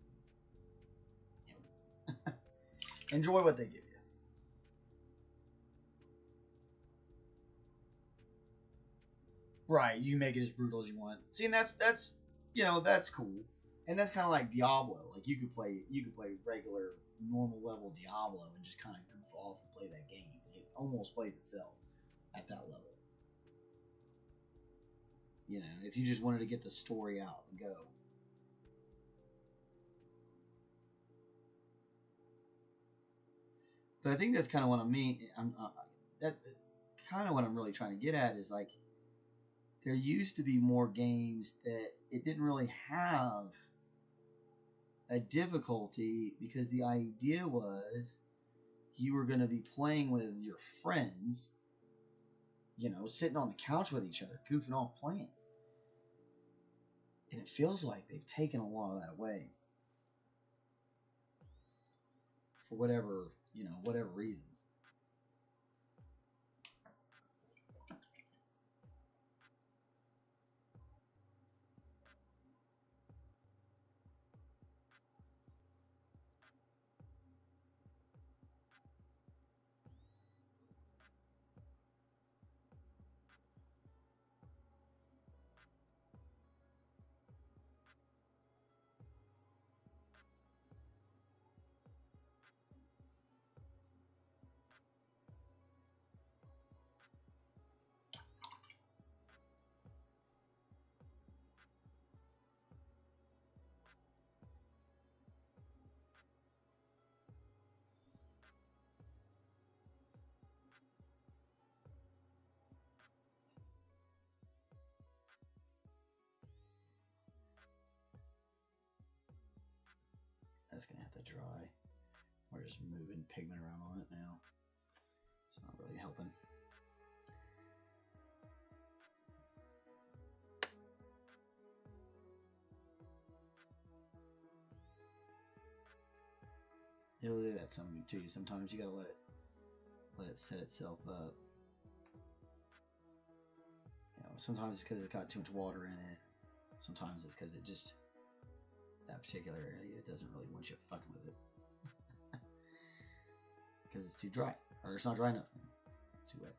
Enjoy what they give you. Right, you make it as brutal as you want. See, and that's that's cool, and that's kind of like Diablo. Like you could play regular normal level Diablo and just kind of goof off and play that game. It almost plays itself at that level. If you just wanted to get the story out and go. But I think that's kind of what I mean. That kind of what I'm really trying to get at is like there used to be more games that it didn't really have a difficulty because the idea was you were going to be playing with your friends, sitting on the couch with each other, goofing off playing. And it feels like they've taken a lot of that away for whatever, whatever reasons. That's going to have to dry. We're just moving pigment around on it now. It's not really helping. It'll do that something to you. Sometimes you gotta let it set itself up. Sometimes it's because it got too much water in it. Sometimes it's because it just, that particular area, it doesn't really want you fucking with it. Because it's too dry. Or it's not dry enough. It's too wet.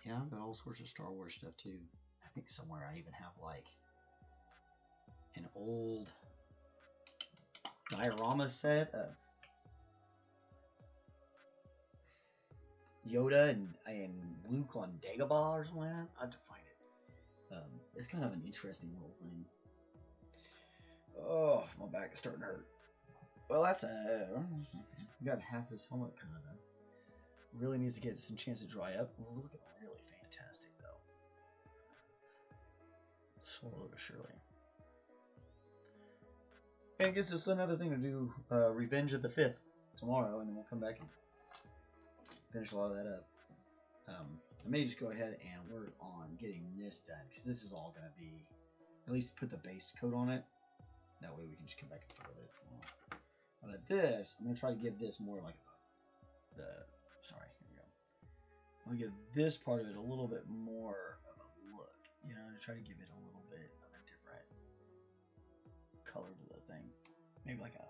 Yeah, I've got all sorts of Star Wars stuff too. I think somewhere I even have like an old diorama set of Yoda and Luke on Dagobah or something like that. I have to find it. It's kind of an interesting little thing. Oh, my back is starting to hurt. Well, that's we got half this helmet kind of done. Really needs to get some chance to dry up. We're looking really fantastic though. Slowly but surely. And it gives us another thing to do. Revenge of the 5th tomorrow, and then we'll come back and finish a lot of that up. I may just go ahead and work on getting this done because this is all going to be, at least put the base coat on it. That way we can just come back and fill it. But this, I'm going to try to give this more like sorry, here we go. I'm going to give this part of it a little bit more of a look, to try to give it a little bit of a different color to the thing. Maybe like a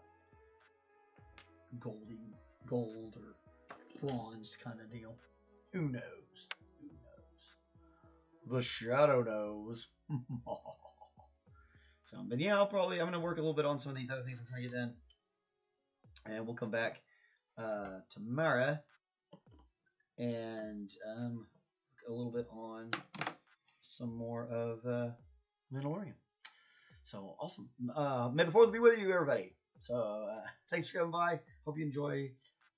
gold or bronze kind of deal. Who knows? Who knows? The shadow knows. So, but yeah, I'm going to work a little bit on some of these other things I'm trying to get done. And we'll come back tomorrow and a little bit on some more of Mandalorian. So awesome. May the 4th be with you, everybody. So thanks for coming by. Hope you enjoy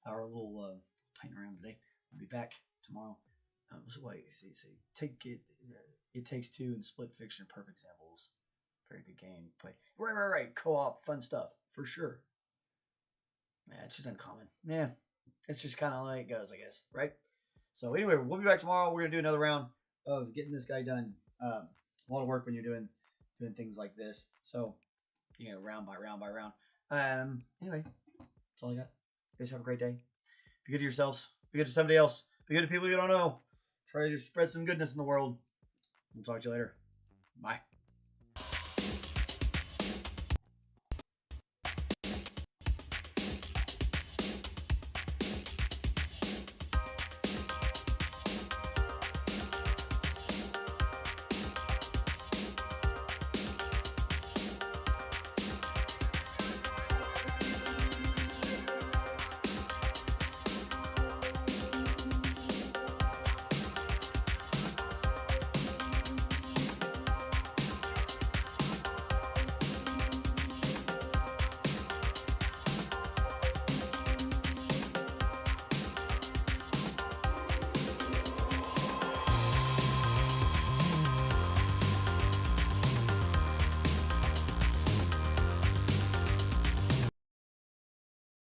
our little playing around today. I'll be back tomorrow. So wait, see. Take it. It Takes Two and Split Fiction, perfect examples. Very good game. Play. Right. Co-op, fun stuff for sure. Yeah, it's just uncommon. Yeah, it's just kind of like it goes, I guess, right? So anyway, we'll be back tomorrow. We're gonna do another round of getting this guy done. A lot of work when you're doing things like this. So, round by round by round. Anyway, that's all I got. You guys have a great day. Be good to yourselves. Be good to somebody else. Be good to people you don't know. Try to spread some goodness in the world. We'll talk to you later. Bye.